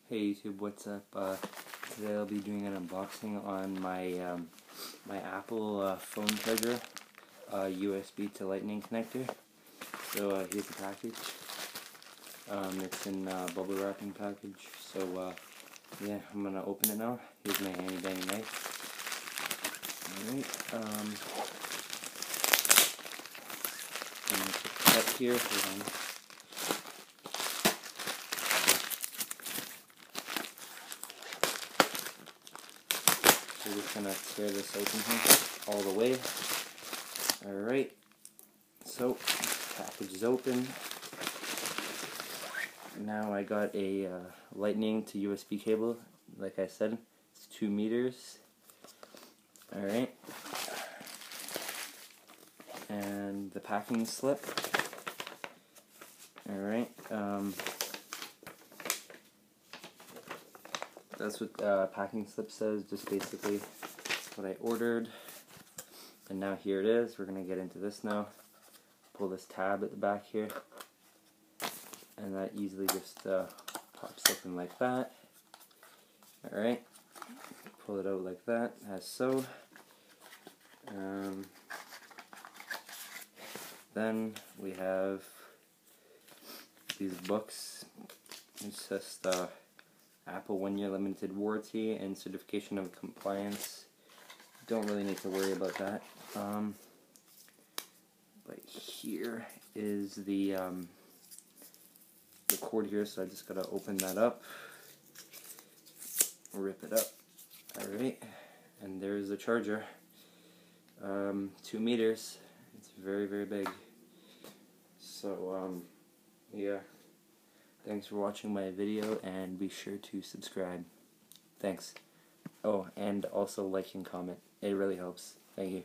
Hey YouTube, what's up? Today I'll be doing an unboxing on my my Apple phone charger, USB to Lightning connector. So here's the package. It's in bubble wrapping package. So yeah, I'm gonna open it now. Here's my handy dandy knife. Alright. I'm gonna put it up here. Hold on. We're just gonna tear this open here all the way. Alright, so package is open. Now I got a Lightning to USB cable. Like I said, it's 2 meters. Alright, and the packing slip. Alright, that's what packing slip says, just basically what I ordered. And now here it is. We're going to get into this now. Pull this tab at the back here. And that easily just pops open like that. Alright. Pull it out like that, as so. Then we have these books. It's just Apple 1-year limited warranty and certification of compliance. Don't really need to worry about that. But here is the cord here, so I just gotta open that up, rip it up. Alright, and there's the charger. 2 meters. It's very, very big. So, yeah. Thanks for watching my video, and be sure to subscribe. Thanks. Oh, and also like and comment. It really helps. Thank you.